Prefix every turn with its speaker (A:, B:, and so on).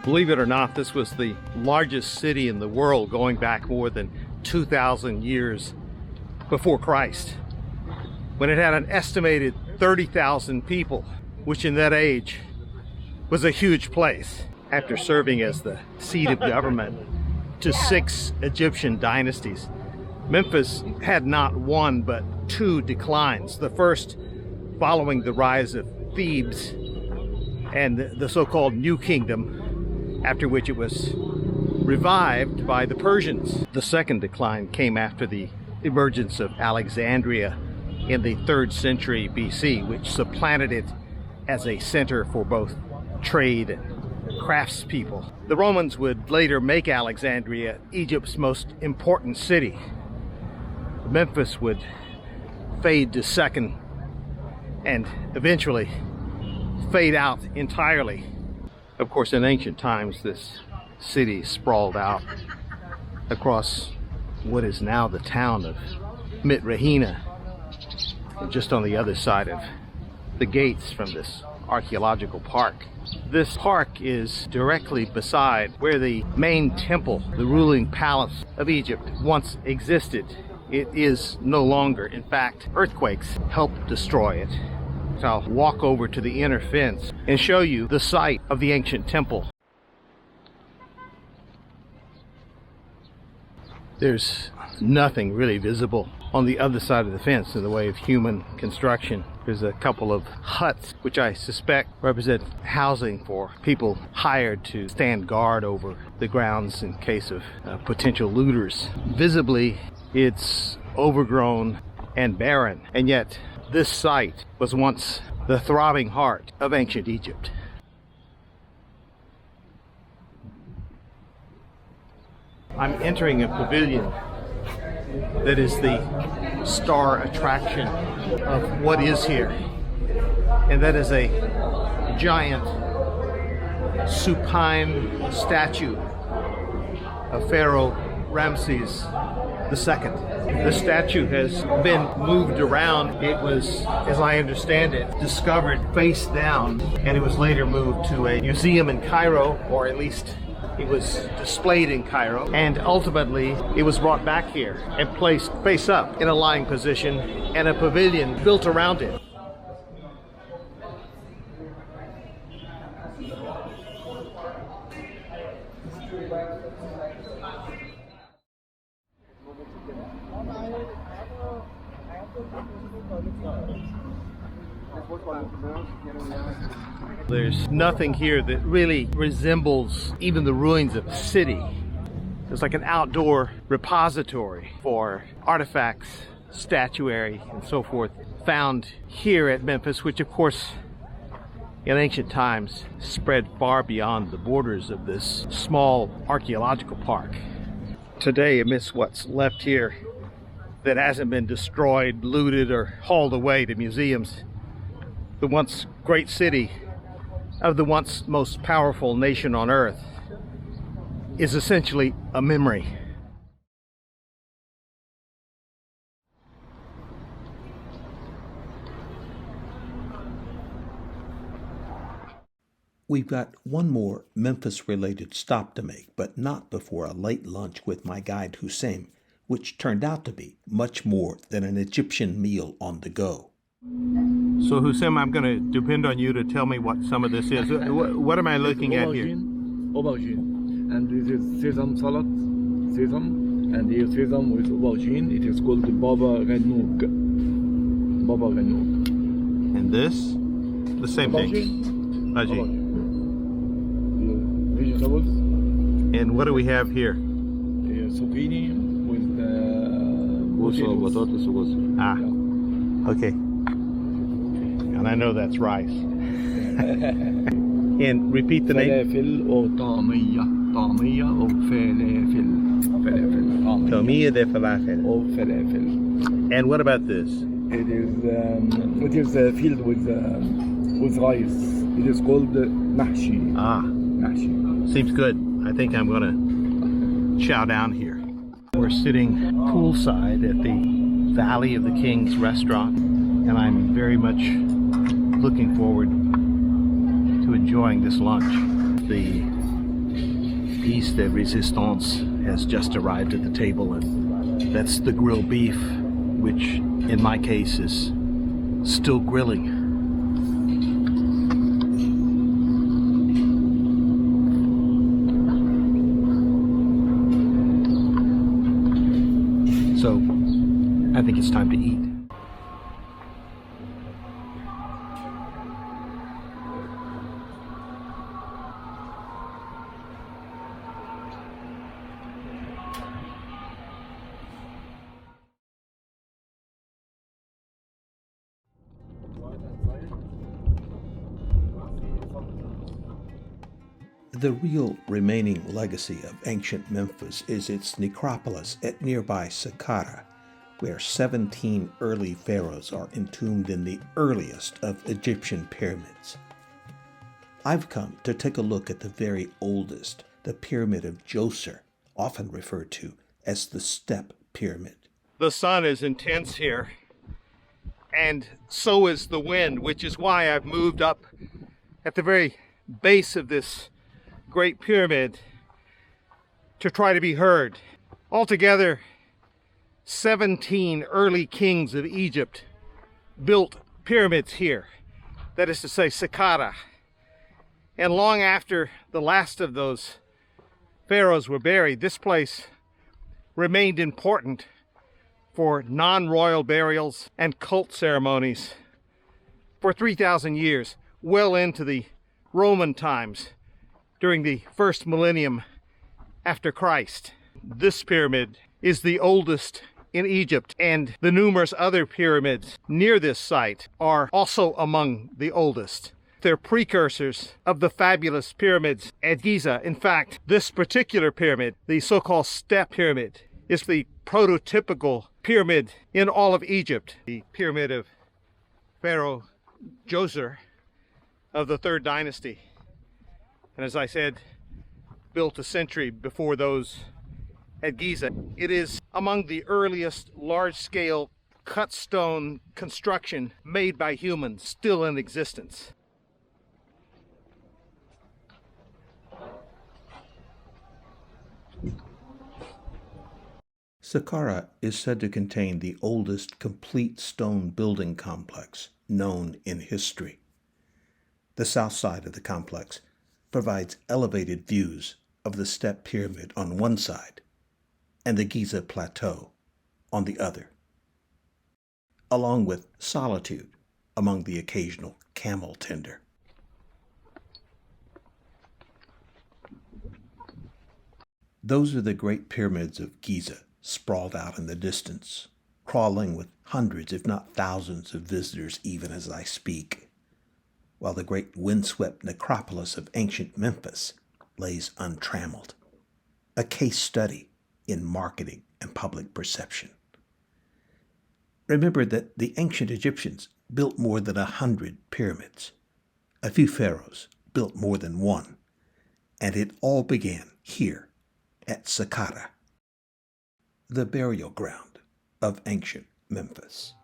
A: Believe it or not, this was the largest city in the world going back more than 2,000 years before Christ, when it had an estimated 30,000 people, which in that age was a huge place. After serving as the seat of government to 6 Egyptian dynasties, Memphis had not one but 2 declines. The first following the rise of Thebes and the so-called New Kingdom, after which it was revived by the Persians. The second decline came after the emergence of Alexandria in the 3rd century BC, which supplanted it as a center for both trade and craftspeople. The Romans would later make Alexandria Egypt's most important city. Memphis would fade to second and eventually fade out entirely. Of course, in ancient times, this city sprawled out across what is now the town of Mitrahina, just on the other side of the gates from this archaeological park. This park is directly beside where the main temple, the ruling palace of Egypt, once existed. It is no longer. In fact, earthquakes helped destroy it. So I'll walk over to the inner fence and show you the site of the ancient temple. There's nothing really visible on the other side of the fence in the way of human construction. There's a couple of huts which I suspect represent housing for people hired to stand guard over the grounds in case of potential looters. Visibly, it's overgrown and barren, and yet this site was once the throbbing heart of ancient Egypt. I'm entering a pavilion that is the star attraction of what is here, and that is a giant supine statue of Pharaoh Rameses II. The statue has been moved around. It was, as I understand it, discovered face down, and it was later moved to a museum in Cairo, or at least it was displayed in Cairo, and ultimately it was brought back here and placed face up in a lying position and a pavilion built around it. There's nothing here that really resembles even the ruins of a city. It's like an outdoor repository for artifacts, statuary, and so forth found here at Memphis, which of course in ancient times spread far beyond the borders of this small archaeological park. Today, amidst what's left here that hasn't been destroyed, looted, or hauled away to museums, the once great city of the once most powerful nation on earth is essentially a memory.
B: We've got one more Memphis-related stop to make, but not before a late lunch with my guide Hussein, which turned out to be much more than an Egyptian meal on the go.
A: So Hussein, I'm going to depend on you to tell me what some of this is. What am I looking at here?
C: Aubergine. And this is sesame salad, sesame, and here sesame with aubergine. It is called baba ganouk. Baba ganouk.
A: And this? The same thing. Aubergine.
C: Vegetables.
A: And what do we have here?
C: Zucchini with potatoes.
A: Ah, okay. And I know that's rice. And repeat the name.
C: فلافل أو طعمية أو فلافل.
A: Tomia de falafel.
C: أو فلافل.
A: And what about this?
C: It is filled with rice. It is called mahshi.
A: Ah,
C: Mahshi.
A: seems good. I think I'm going to chow down here. We're sitting poolside at the Valley of the Kings restaurant, and I'm very much looking forward to enjoying this lunch. The piece de resistance has just arrived at the table, and that's the grilled beef, which in my case is still grilling. So I think it's time to eat.
B: The real remaining legacy of ancient Memphis is its necropolis at nearby Saqqara, where 17 early pharaohs are entombed in the earliest of Egyptian pyramids. I've come to take a look at the very oldest, the Pyramid of Gjoser, often referred to as the Step Pyramid.
A: The sun is intense here, and so is the wind, which is why I've moved up at the very base of this great pyramid to try to be heard. Altogether, 17 early kings of Egypt built pyramids here, that is to say Saqqara. And long after the last of those pharaohs were buried, this place remained important for non-royal burials and cult ceremonies for 3,000 years, well into the Roman times, during the first millennium after Christ. This pyramid is the oldest in Egypt, and the numerous other pyramids near this site are also among the oldest. They're precursors of the fabulous pyramids at Giza. In fact, this particular pyramid, the so-called Step Pyramid, is the prototypical pyramid in all of Egypt. The pyramid of Pharaoh Gjoser of the 3rd dynasty. And as I said, built a century before those at Giza. It is among the earliest large-scale cut stone construction made by humans still in existence.
B: Saqqara is said to contain the oldest complete stone building complex known in history. The south side of the complex provides elevated views of the Step Pyramid on one side and the Giza Plateau on the other, along with solitude among the occasional camel tender. Those are the great pyramids of Giza, sprawled out in the distance, crawling with hundreds, if not thousands, of visitors even as I speak, while the great windswept necropolis of ancient Memphis lays untrammeled, a case study in marketing and public perception. Remember that the ancient Egyptians built more than 100 pyramids. A few pharaohs built more than one, and it all began here at Saqqara, the burial ground of ancient Memphis.